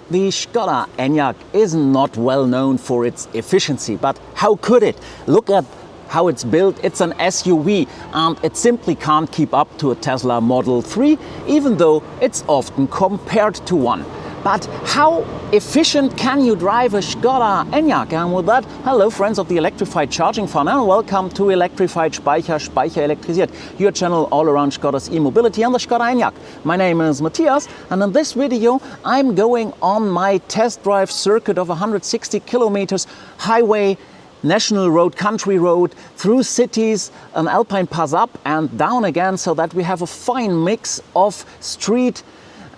The Skoda ENYAQ is not well known for its efficiency, but how could it? Look at how it's built. It's an SUV and it simply can't keep up to a Tesla Model 3, even though it's often compared to one. But how efficient can you drive a Skoda ENYAQ? And with that, hello friends of the electrified charging fun, and welcome to Electrified Speicher elektrisiert, your channel all around Skoda's e-mobility and the Skoda ENYAQ. My name is Matthias, and in this video I'm going on my test drive circuit of 160 kilometers highway, national road, country road, through cities, an alpine pass up and down again, so that we have a fine mix of street,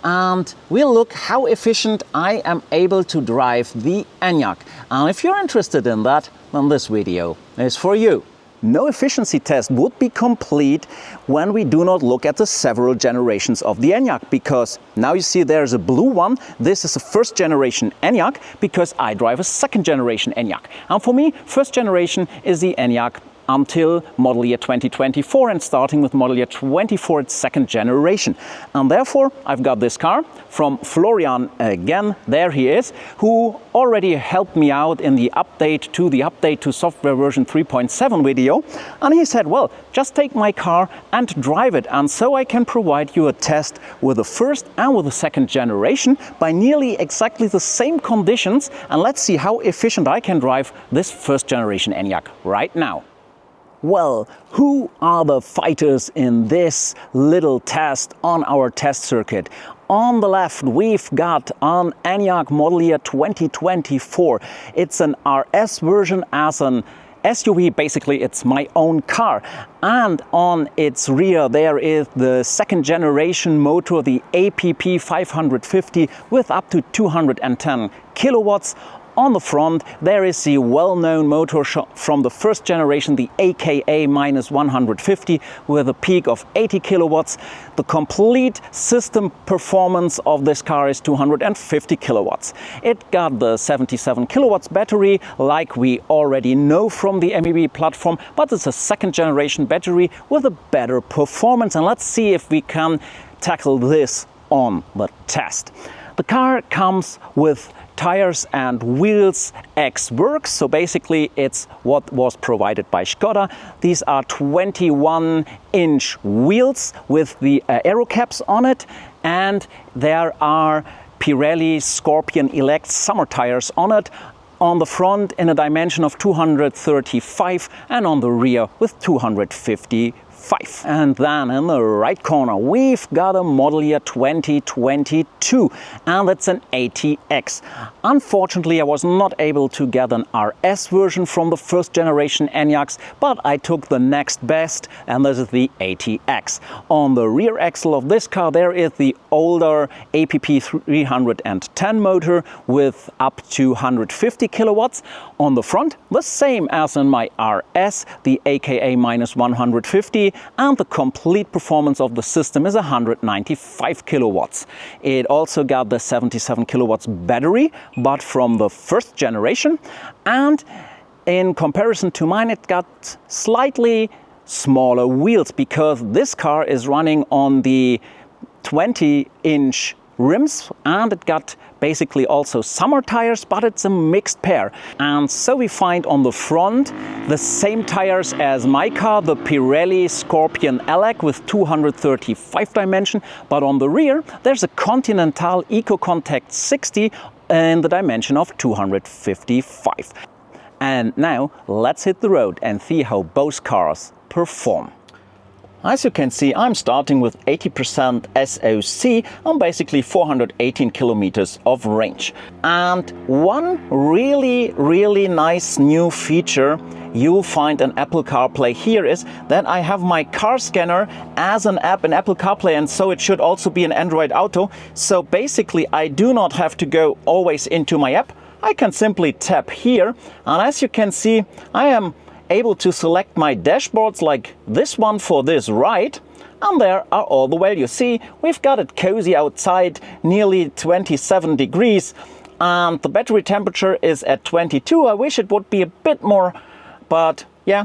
and we'll look how efficient I am able to drive the ENYAQ. And if you're interested in that, then this video is for you. No efficiency test would be complete when we do not look at the several generations of the ENYAQ, because now you see there's a blue one. This is a first generation ENYAQ because I drive a second generation ENYAQ. And for me, first generation is the ENYAQ until model year 2024, and starting with model year 24, it's second generation. And therefore, I've got this car from Florian again, there he is, who already helped me out in the update to software version 3.7 video. And he said, well, just take my car and drive it. And so I can provide you a test with the first and with the second generation by nearly exactly the same conditions. And let's see how efficient I can drive this first generation ENYAQ right now. Well, who are the fighters in this little test on our test circuit? On the left, we've got an ENYAQ model year 2024. It's an RS version as an SUV, basically it's my own car. And on its rear there is the second generation motor, the APP 550 with up to 210 kilowatts. On the front, there is the well-known motor from the first generation, the AKA-150, with a peak of 80 kilowatts. The complete system performance of this car is 250 kilowatts. It got the 77 kilowatts battery, like we already know from the MEB platform, but it's a second generation battery with a better performance. And let's see if we can tackle this on the test. The car comes with tires and wheels ex-works, so basically it's what was provided by Skoda. These are 21-inch wheels with the aero caps on it, and there are Pirelli Scorpion Elect summer tires on it. On the front in a dimension of 235 and on the rear with 255. And then in the right corner we've got a model year 2022, and it's an ATX. Unfortunately, I was not able to get an RS version from the first generation ENYAQs, but I took the next best, and this is the ATX. On the rear axle of this car there is the older APP 310 motor with up to 150 kilowatts. On the front, the same as in my RS, the AKA-150, and the complete performance of the system is 195 kilowatts. It also got the 77 kilowatts battery, but from the first generation, and in comparison to mine it got slightly smaller wheels, because this car is running on the 20-inch rims, and it got basically also summer tires, but it's a mixed pair. And so we find on the front the same tires as my car, the Pirelli Scorpion Elect with 235 dimension, but on the rear there's a Continental EcoContact 60 in the dimension of 255. And now let's hit the road and see how both cars perform. As you can see, I'm starting with 80% SOC on basically 418 kilometers of range. And one really nice new feature you'll find in Apple CarPlay here is that I have my car scanner as an app in Apple CarPlay, and so it should also be in Android Auto. So basically I do not have to go always into my app. I can simply tap here, and as you can see, I am able to select my dashboards like this one for this ride, and there are all the values. See, we've got it cozy outside, nearly 27 degrees, and the battery temperature is at 22. I wish it would be a bit more, but yeah,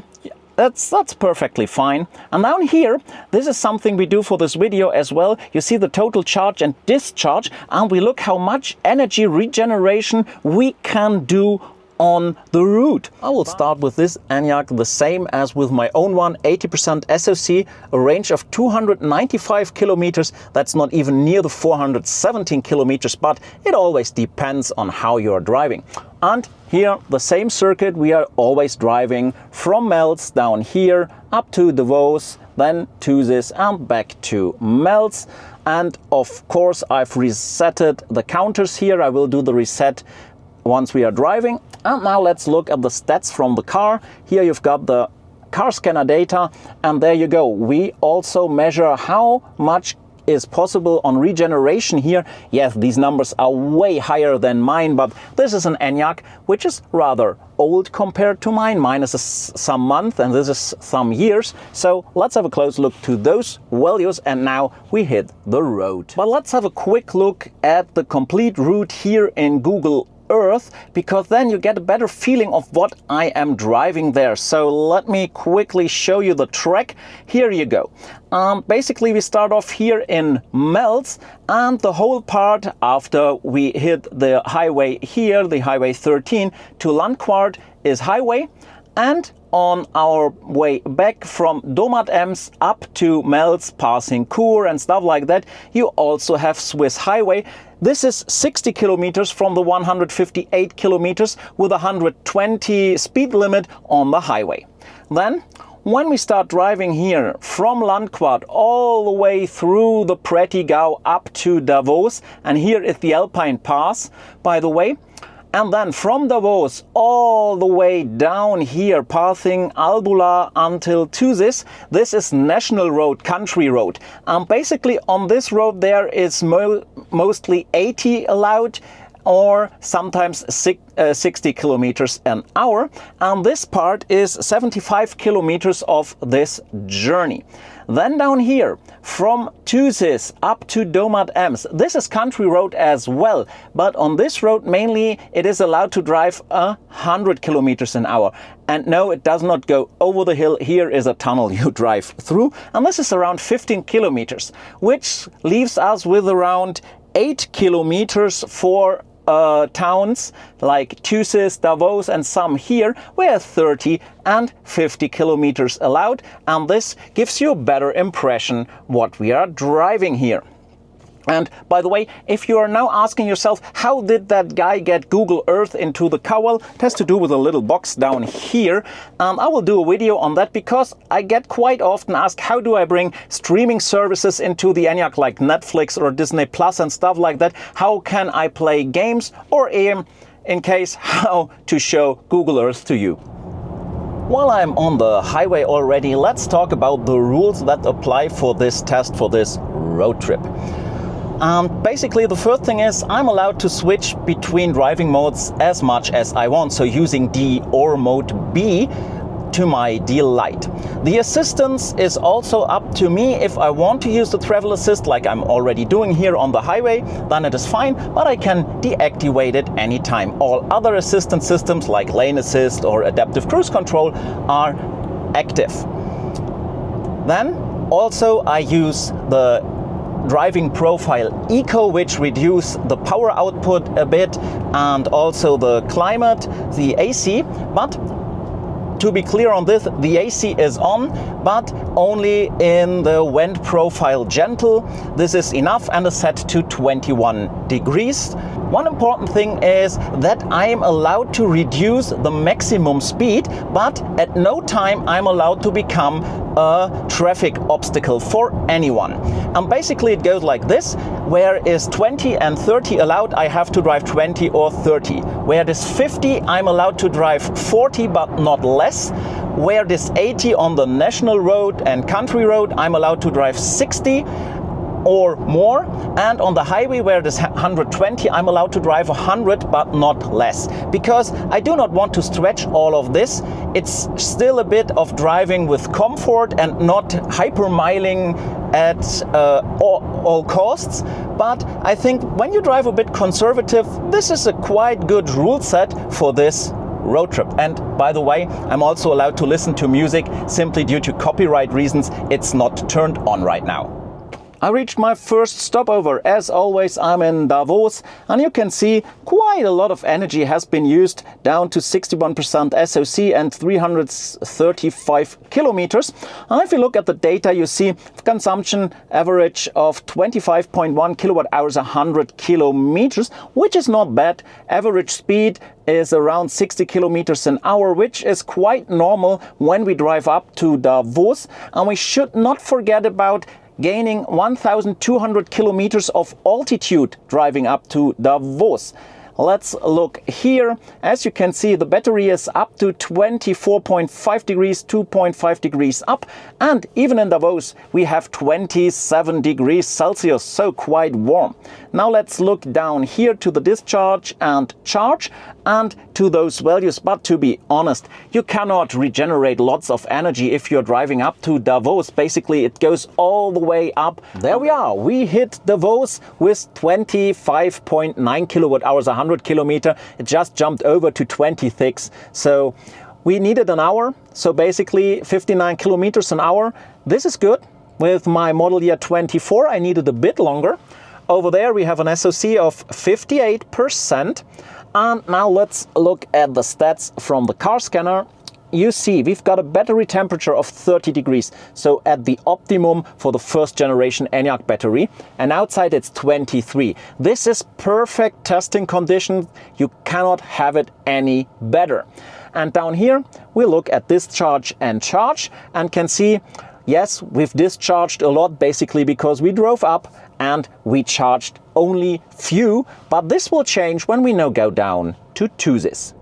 That's perfectly fine. And down here, this is something we do for this video as well. You see the total charge and discharge, and we look how much energy regeneration we can do on the route. I will start with this ENYAQ the same as with my own one, 80% SOC, a range of 295 kilometers. That's not even near the 417 kilometers, but it always depends on how you are driving. And here, the same circuit, we are always driving from Mels down here up to Davos, then to this and back to Mels. And of course, I've resetted the counters here. I will do the reset once we are driving. And now let's look at the stats from the car. Here you've got the car scanner data, and there you go. We also measure how much is possible on regeneration here. Yes, these numbers are way higher than mine, but this is an ENYAQ which is rather old compared to mine. Mine is some month and this is some years. So let's have a close look to those values, and now we hit the road. But let's have a quick look at the complete route here in Google Earth, because then you get a better feeling of what I am driving there. So let me quickly show you the track. Here you go. Basically we start off here in Mels, and the whole part after we hit the highway here, the highway 13 to Landquart is highway, and on our way back from Domat Ems up to Mels, passing Kur and stuff like that, you also have Swiss highway. This is 60 kilometers from the 158 kilometers with a 120 speed limit on the highway. Then when we start driving here from Landquart all the way through the Prättigau up to Davos, and here is the Alpine Pass, by the way, and then from Davos all the way down here, passing Albula until to this is National Road, Country Road. Basically on this road there is mostly 80 allowed, or sometimes 60 kilometers an hour. And this part is 75 kilometers of this journey. Then down here, from Thusis up to Domat Ems, this is country road as well, but on this road mainly it is allowed to drive 100 kilometers an hour. And no, it does not go over the hill. Here is a tunnel you drive through, and this is around 15 kilometers, which leaves us with around 8 kilometers for towns like Thusis, Davos and some here where 30 and 50 kilometers allowed, and this gives you a better impression what we are driving here. And by the way, if you are now asking yourself, how did that guy get Google Earth into the car? Well, it has to do with a little box down here. I will do a video on that because I get quite often asked, how do I bring streaming services into the ENYAQ like Netflix or Disney Plus and stuff like that? How can I play games, or in case, how to show Google Earth to you? While I'm on the highway already, let's talk about the rules that apply for this test, for this road trip. Basically, the first thing is I'm allowed to switch between driving modes as much as I want, so using D or mode B to my delight. The assistance is also up to me. If I want to use the travel assist like I'm already doing here on the highway, then it is fine, but I can deactivate it anytime. All other assistance systems like lane assist or adaptive cruise control are active. Then also I use the driving profile Eco, which reduce the power output a bit, and also the climate, the AC. But to be clear on this, the AC is on, but only in the wind profile gentle. This is enough and is set to 21 degrees. One important thing is that I am allowed to reduce the maximum speed, but at no time I'm allowed to become a traffic obstacle for anyone. And basically it goes like this: where is 20 and 30 allowed, I have to drive 20 or 30. Where it is 50, I'm allowed to drive 40 but not less. Where it is 80 on the national road and country road, I'm allowed to drive 60 or more, and on the highway where it is 120, I'm allowed to drive 100 but not less, because I do not want to stretch all of this. It's still a bit of driving with comfort and not hypermiling at all costs. But I think when you drive a bit conservative, this is a quite good rule set for this road trip. And by the way, I'm also allowed to listen to music. Simply due to copyright reasons, it's not turned on right now. I reached my first stopover. As always, I'm in Davos, and you can see quite a lot of energy has been used, down to 61% SOC and 335 kilometers. And if you look at the data, you see consumption average of 25.1 kilowatt hours 100 kilometers, which is not bad. Average speed is around 60 kilometers an hour, which is quite normal when we drive up to Davos. And we should not forget about gaining 1,200 kilometers of altitude driving up to Davos. Let's look here. As you can see, the battery is up to 24.5 degrees, 2.5 degrees up. And even in Davos, we have 27 degrees Celsius, so quite warm. Now let's look down here to the discharge and charge and to those values. But to be honest, you cannot regenerate lots of energy if you're driving up to Davos. Basically, it goes all the way up. There we are. We hit Davos with 25.9 kilowatt hours 100 kilometer. It just jumped over to 26. So we needed an hour. So basically 59 kilometers an hour. This is good. With my model year 24, I needed a bit longer. Over there, we have an SOC of 58%. And now let's look at the stats from the car scanner. You see, we've got a battery temperature of 30 degrees, so at the optimum for the first generation ENYAQ battery, and outside it's 23. This is perfect testing condition. You cannot have it any better. And down here, we look at discharge and charge and can see, yes, we've discharged a lot basically because we drove up and we charged only few, but this will change when we now go down to Tuzis.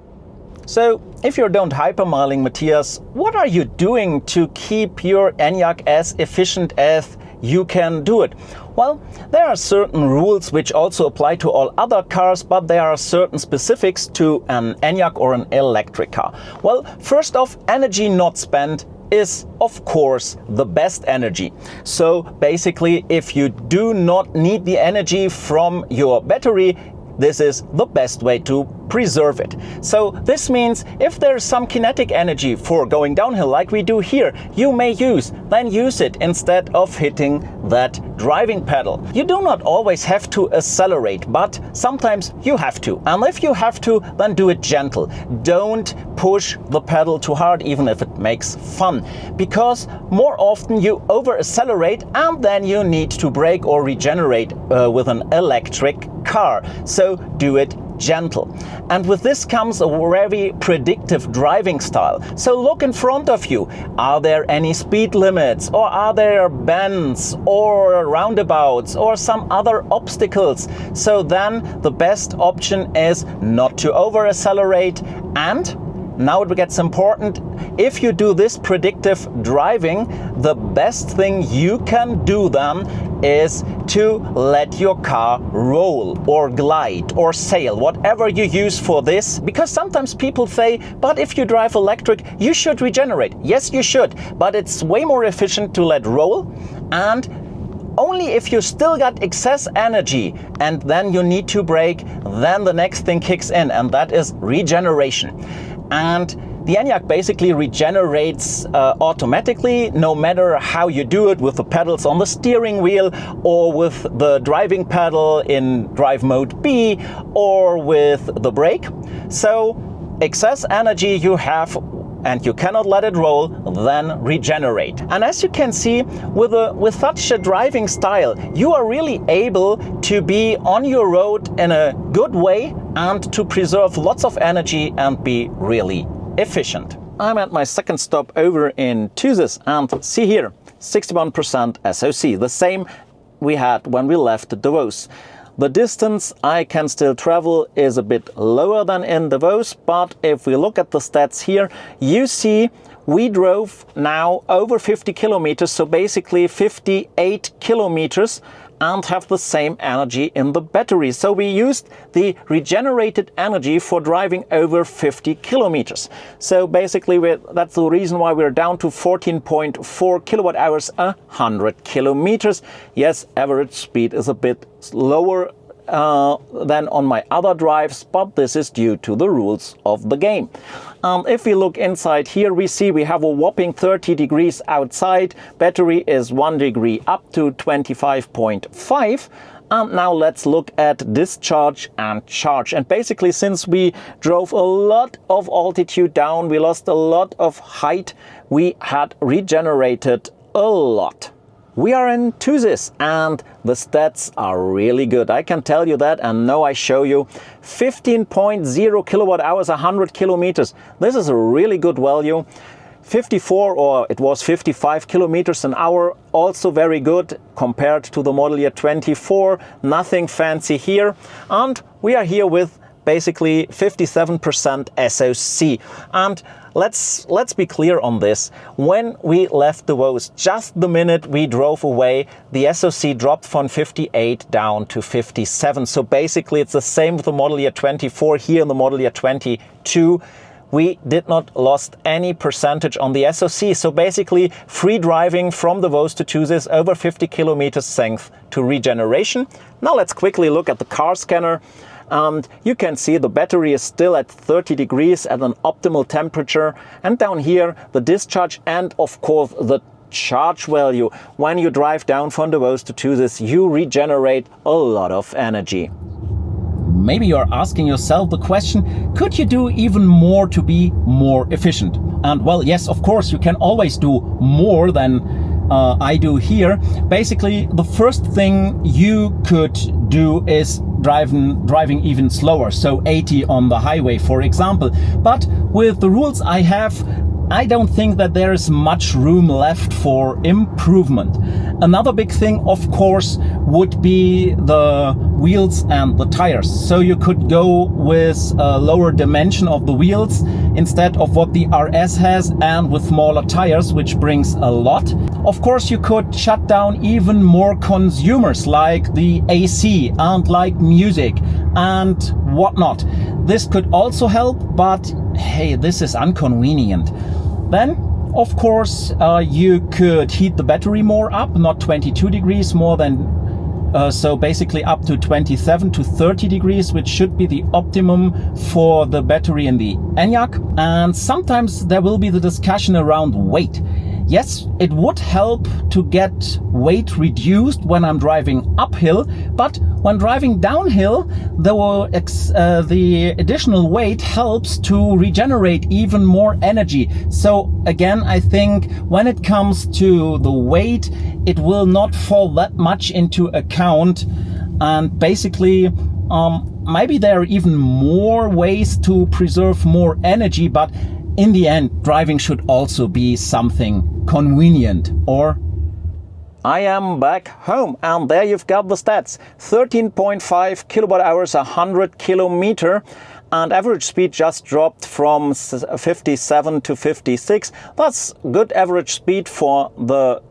So if you don't hypermiling, Matthias, what are you doing to keep your ENYAQ as efficient as you can do it? Well, there are certain rules which also apply to all other cars, but there are certain specifics to an ENYAQ or an electric car. Well, first off, energy not spent is of course the best energy. So basically, if you do not need the energy from your battery, this is the best way to preserve it. So this means if there's some kinetic energy for going downhill like we do here, you may then use it instead of hitting that driving pedal. You do not always have to accelerate, but sometimes you have to. And if you have to, then do it gentle. Don't push the pedal too hard, even if it makes fun, because more often you over accelerate and then you need to brake or regenerate with an electric car. So do it gentle. And with this comes a very predictive driving style. So look in front of you. Are there any speed limits, or are there bends or roundabouts or some other obstacles? So then the best option is not to over accelerate. And now it gets important. If you do this predictive driving, the best thing you can do then is to let your car roll or glide or sail, whatever you use for this. Because sometimes people say, but if you drive electric, you should regenerate. Yes, you should, but it's way more efficient to let roll, and only if you still got excess energy and then you need to brake, then the next thing kicks in, and that is regeneration. And the ENYAQ basically regenerates automatically, no matter how you do it, with the pedals on the steering wheel, or with the driving pedal in drive mode B, or with the brake. So excess energy you have and you cannot let it roll, then regenerate. And as you can see, with such a driving style, you are really able to be on your road in a good way and to preserve lots of energy and be really efficient. I'm at my second stop over in Tuzis, and see here, 61% SOC, the same we had when we left Davos. The distance I can still travel is a bit lower than in Davos, but if we look at the stats here, you see we drove now over 50 kilometers, so basically 58 kilometers, and have the same energy in the battery. So we used the regenerated energy for driving over 50 kilometers. So basically that's the reason why we're down to 14.4 kilowatt hours 100 kilometers. Yes, average speed is a bit lower than on my other drives, but this is due to the rules of the game. If we look inside here, we see we have a whopping 30 degrees outside. Battery is 1 degree up to 25.5. And now let's look at discharge and charge. And basically, since we drove a lot of altitude down, we lost a lot of height, we had regenerated a lot. We are in Thusis and the stats are really good. I can tell you that, and now I show you 15.0 kilowatt hours, 100 kilometers. This is a really good value. 54 or it was 55 kilometers an hour, also very good compared to the model year 24. Nothing fancy here. And we are here with basically 57% SOC. And let's be clear on this. When we left the Vos, just the minute we drove away, the SOC dropped from 58 down to 57. So basically it's the same with the model year 24 here in the model year 22. We did not lost any percentage on the SOC. So basically free driving from the Vos to Thusis over 50 kilometers thanks to regeneration. Now let's quickly look at the car scanner. And you can see the battery is still at 30 degrees at an optimal temperature. And down here, the discharge and of course the charge value. When you drive down from the Vos to Thusis, you regenerate a lot of energy. Maybe you're asking yourself the question, could you do even more to be more efficient? And well, yes, of course, you can always do more than I do here. Basically, the first thing you could do is driving even slower, so 80 on the highway, for example. But with the rules I have, I don't think that there is much room left for improvement. Another big thing, of course, would be the wheels and the tires. So you could go with a lower dimension of the wheels instead of what the RS has, and with smaller tires, which brings a lot. Of course, you could shut down even more consumers like the AC and like music and whatnot. This could also help, but hey, this is inconvenient. Then, of course, you could heat the battery more up, not 22 degrees, more than so basically up to 27 to 30 degrees, which should be the optimum for the battery in the ENYAQ. And sometimes there will be the discussion around weight. Yes, it would help to get weight reduced when I'm driving uphill, but when driving downhill, the additional weight helps to regenerate even more energy. So again, I think when it comes to the weight, it will not fall that much into account. And basically, maybe there are even more ways to preserve more energy, but in the end, driving should also be something convenient. Or I am back home, and there you've got the stats. 13.5 kilowatt hours, 100 kilometer, and average speed just dropped from 57 to 56. That's good average speed for the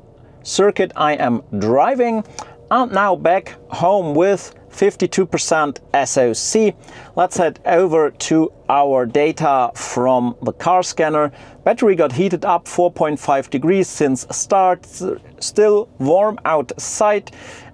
circuit I am driving. And now back home with 52% SOC. Let's head over to our data from the car scanner. Battery got heated up 4.5 degrees since start, still warm outside.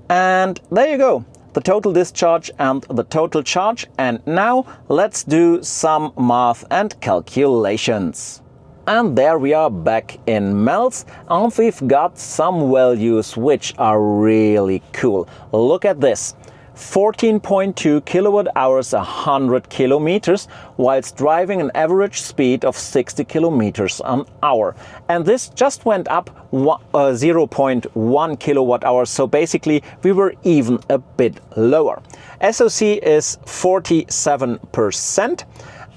And there you go, the total discharge and the total charge. And now let's do some math and calculations. And there we are back in mels, and we've got some values which are really cool. Look at this. 14.2 kilowatt hours, 100 kilometers, whilst driving an average speed of 60 kilometers an hour. And this just went up 0.1 kilowatt hours, so basically we were even a bit lower. SOC is 47%.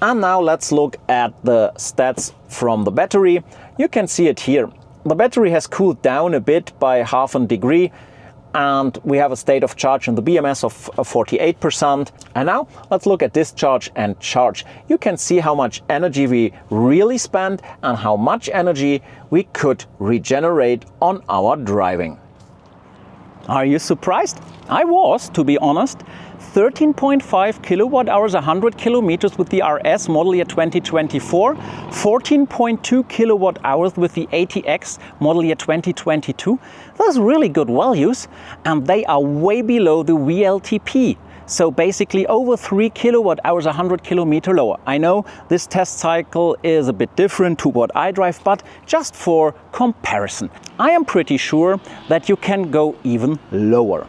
And now let's look at the stats from the battery. You can see it here. The battery has cooled down a bit by half a degree, and we have a state of charge in the BMS of 48%. And now let's look at discharge and charge. You can see how much energy we really spent and how much energy we could regenerate on our driving. Are you surprised? I was, to be honest. 13.5 kilowatt hours, 100 kilometers with the RS model year 2024, 14.2 kilowatt hours with the ATX model year 2022. Those are really good values, and they are way below the VLTP. So basically over 3 kilowatt hours, 100 kilometer lower. I know this test cycle is a bit different to what I drive, but just for comparison, I am pretty sure that you can go even lower.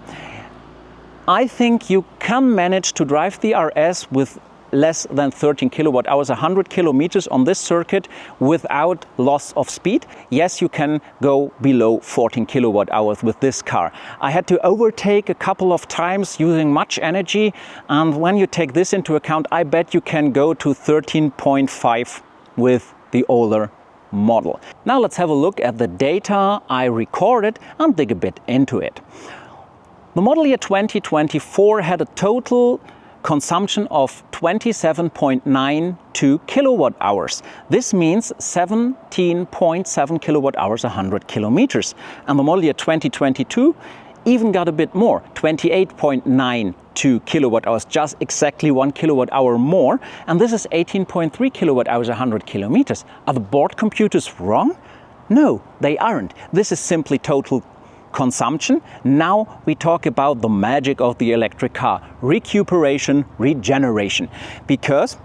I think you can manage to drive the RS with less than 13 kilowatt hours, 100 kilometers on this circuit without loss of speed. Yes, you can go below 14 kilowatt hours with this car. I had to overtake a couple of times using much energy, and when you take this into account, I bet you can go to 13.5 with the older model. Now let's have a look at the data I recorded and dig a bit into it. The model year 2024 had a total consumption of 27.92 kilowatt hours. This means 17.7 kilowatt hours, 100 kilometers. And the model year 2022 even got a bit more, 28.92 kilowatt hours, just exactly 1 kilowatt hour more. And this is 18.3 kilowatt hours, 100 kilometers. Are the board computers wrong? No, they aren't. This is simply total consumption. Now we talk about the magic of the electric car: recuperation, regeneration, because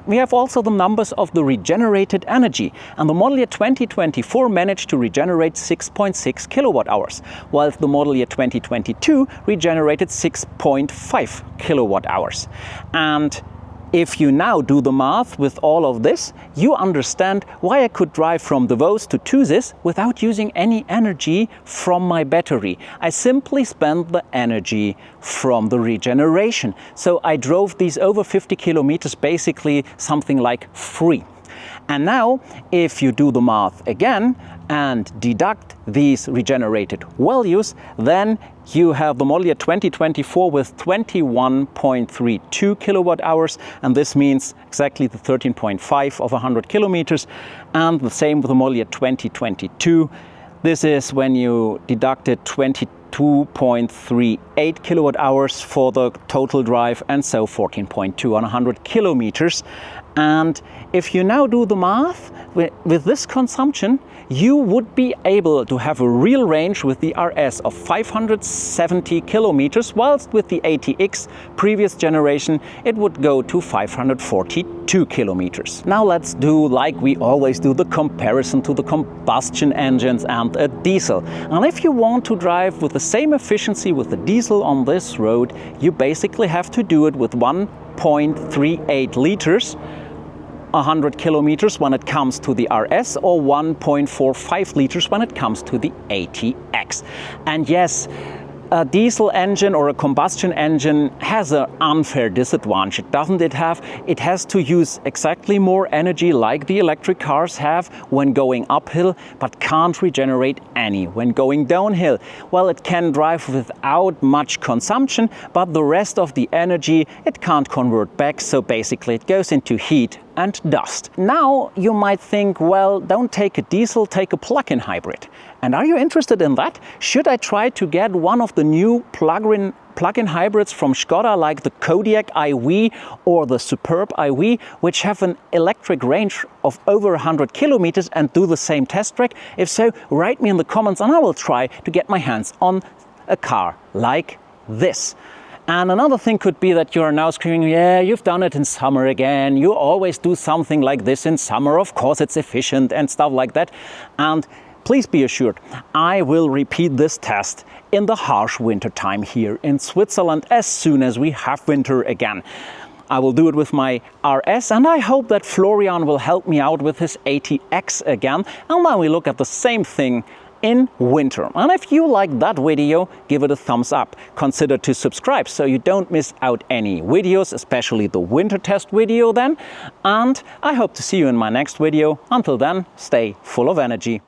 we have also the numbers of the regenerated energy, and the model year 2024 managed to regenerate 6.6 kilowatt hours, while the model year 2022 regenerated 6.5 kilowatt hours. And if you now do the math with all of this, you understand why I could drive from Davos to Thusis without using any energy from my battery. I simply spent the energy from the regeneration. So I drove these over 50 kilometers basically something like free. And now, if you do the math again and deduct these regenerated values, then you have the model year 2024 with 21.32 kilowatt hours, and this means exactly the 13.5 of 100 kilometers, and the same with the model year 2022. This is when you deducted 22.38 kilowatt hours for the total drive, and so 14.2 on 100 kilometers. And if you now do the math with this consumption, you would be able to have a real range with the RS of 570 kilometers, whilst with the ATX previous generation it would go to 542 kilometers. Now let's do, like we always do, the comparison to the combustion engines and a diesel. And if you want to drive with the same efficiency with the diesel on this road, you basically have to do it with 1.38 liters 100 kilometers when it comes to the RS, or 1.45 liters when it comes to the ATX. And yes, a diesel engine or a combustion engine has an unfair disadvantage, doesn't it have? It has to use exactly more energy like the electric cars have when going uphill, but can't regenerate any when going downhill. Well, it can drive without much consumption, but the rest of the energy it can't convert back, so basically it goes into heat and dust. Now you might think, well, don't take a diesel, take a plug-in hybrid. And are you interested in that? Should I try to get one of the new plug-in hybrids from Skoda, like the Kodiaq iV or the Superb iV, which have an electric range of over 100 kilometers, and do the same test track? If so, write me in the comments and I will try to get my hands on a car like this. And another thing could be that you are now screaming, yeah, you've done it in summer again. You always do something like this in summer. Of course, it's efficient and stuff like that. And please be assured, I will repeat this test in the harsh winter time here in Switzerland as soon as we have winter again. I will do it with my RS, and I hope that Florian will help me out with his ATX again. And then we look at the same thing in winter. And if you like that video, give it a thumbs up. Consider to subscribe so you don't miss out any videos, especially the winter test video then. And I hope to see you in my next video. Until then, stay full of energy.